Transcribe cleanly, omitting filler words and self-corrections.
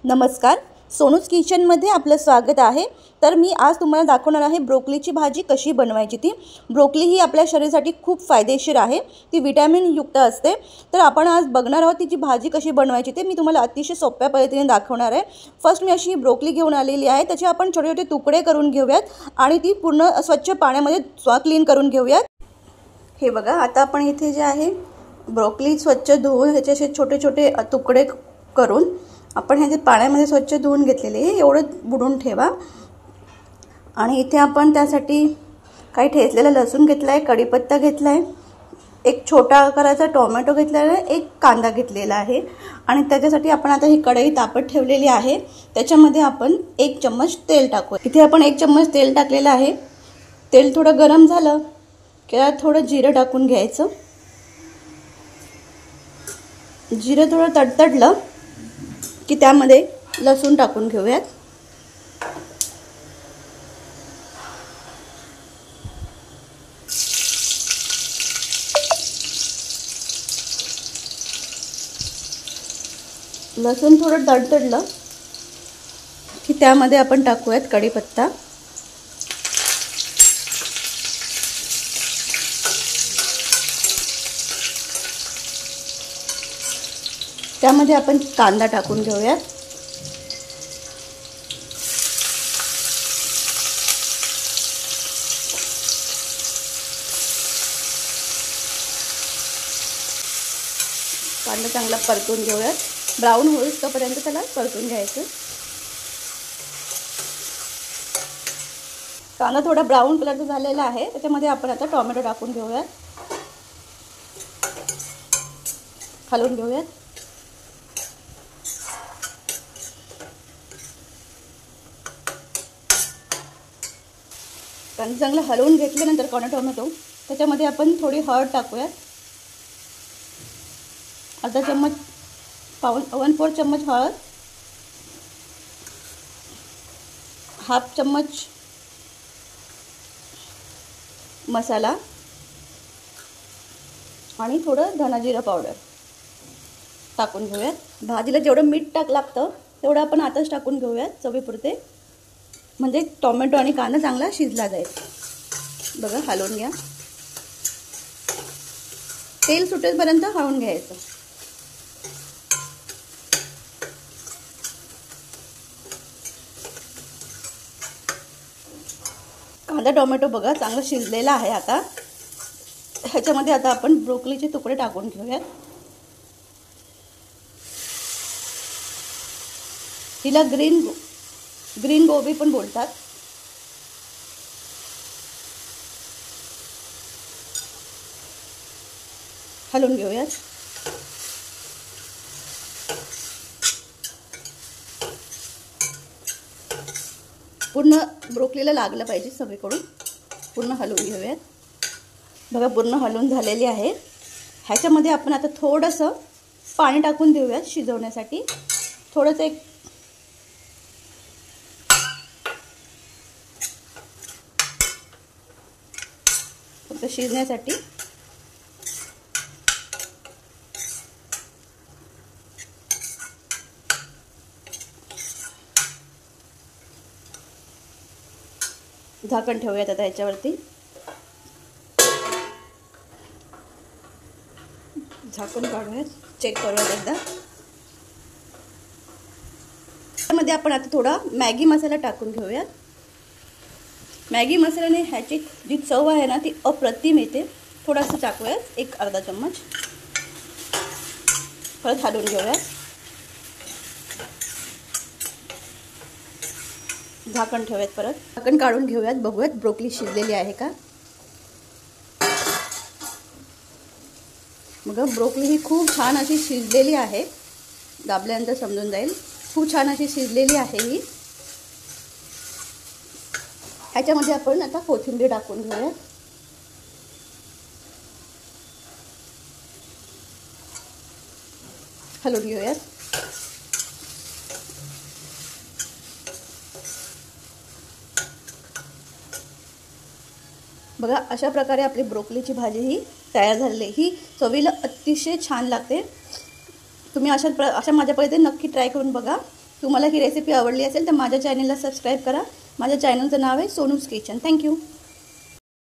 नमस्कार, सोनूज किचनमध्ये आपलं स्वागत आहे। तर मी आज तुम्हाला दाखवणार आहे ब्रोकोलीची भाजी कशी बनवायची ती। ब्रोकोली ही आपल्या शरीरासाठी खूप फायदेशीर आहे, ती विटॅमिन युक्त असते। तर आपण आज बघणार आहोत तिची भाजी कशी बनवायची ते मी तुम्हाला अतिशय सोप्या पद्धतीने दाखवणार आहे। फर्स्ट मी अशी ब्रोकोली घेऊन आलेली आहे, त्याचे आपण छोटे छोटे तुकडे करून घेऊयात आणि ती पूर्ण स्वच्छ पाण्यामध्ये क्लीन करून घेऊयात। हे बघा, आता आपण इथे जे आहे ब्रोकोली स्वच्छ धुवून ह्याचे असे छोटे छोटे तुकडे करून आपण हे पाण्यामध्ये स्वच्छ धुवून घेतलेले आहे, एवढं बुडवून ठेवा। आणि इथे आपण त्यासाठी काही ठेचलेला लसूण घेतलाय, कढीपत्ता घेतलाय, एक छोटा आकाराचा टोमॅटो घेतलेला आहे, एक कांदा घेतलेला आहे। आणि त्याच्यासाठी आपण आता ही कढई तापत ठेवलेली आहे, त्याच्यामध्ये आपण 1 चम्मच तेल टाकू। इथे आपण 1 चम्मच तेल टाकलेलं आहे। तेल थोडं गरम झालं की थोडं जिरं टाकून घ्यायचं। जिरं थोडं तडतडलं की त्यामध्ये लसूण टाकून घेऊयात। लसूण थोडं तडतडलं की त्यामध्ये आपण टाकूयात कढीपत्ता। त्यामध्ये आपण कांदा टाकून घेऊयात। कांदा चांगला परतून घेऊयात, ब्राऊन होईल तोपर्यंत त्याला परतून घ्यायचं। कांदा थोडा ब्राऊन कलरचा झालेला आहे, त्याच्यामध्ये आपण आता टोमॅटो टाकून घेऊयात, हलवून घेऊयात। कांदा चांगला हलवून घेतल्यानंतर टोमॅटो त्याच्यामध्ये आपण थोडी हळद टाकूयात, अर्धा चम्मच 1/4 चम्मच हळद, हाफ चम्मच मसाला आणि थोडं धना जिरा पावडर टाकून घेऊयात। भाजीला जेवढं मीठ लागतं तेवढं आपण आताच टाकून घेऊयात चवीपुरते, म्हणजे टोमॅटो आणि कांदा चांगला शिजला जाईल। बघा, हलवून घ्या, तेल सुटेपर्यंत हलवून घ्यायचं। कांदा टोमॅटो बघा चांगला शिजलेला आहे। आता ह्याच्यामध्ये आता आपण ब्रोकोलीचे तुकडे टाकून घेऊयात। हिला ग्रीन गोबी पण बोलतात। हलवून घेऊयात। पूर्ण ब्रोकोलीला लागलं पाहिजे सगळीकडून, पूर्ण हलवून घेऊयात। बघा, पूर्ण हलवून झालेली आहे। ह्याच्यामध्ये आपण आता थोडंसं पाणी टाकून देऊयात शिजवण्यासाठी, थोडंसं एक फक्त शिजण्यासाठी। झाकण ठेवूयात आता याच्यावरती, झाकण काढूयात, चेक करूयात एकदा। त्यामध्ये आपण आता थोडा मॅगी मसाला टाकून घेऊयात। मॅगी मसाल्याने ह्याची जी चव आहे ना ती अप्रतिम येते। थोडंसं टाकूयात, एक अर्धा चम्मच, परत हलवून घेऊयात। झाकण ठेवूयात, परत झाकण काढून घेऊयात, बघूयात ब्रोकोली शिजलेली आहे का। बघा, ब्रोकोली ही खूप छान अशी शिजलेली आहे, दाबल्यानंतर समजून जाईल, खूप छान अशी शिजलेली आहे ही। ह्याच्यामध्ये आपण आता कोथिंबीर टाकून घेऊयात, हलवून घेऊयात। बघा, अशा प्रकारे आपली ब्रोकोलीची भाजी ही तयार झालेली आहे। ही चवीला अतिशय छान लागते। तुम्ही अशा माझ्या पद्धतीने नक्की ट्राय करून बघा। तुम्हाला ही रेसिपी आवडली असेल तर माझ्या चॅनलला सबस्क्राईब करा. माझ्या चॅनलचं नाव आहे सोनूज किचन. थँक्यू.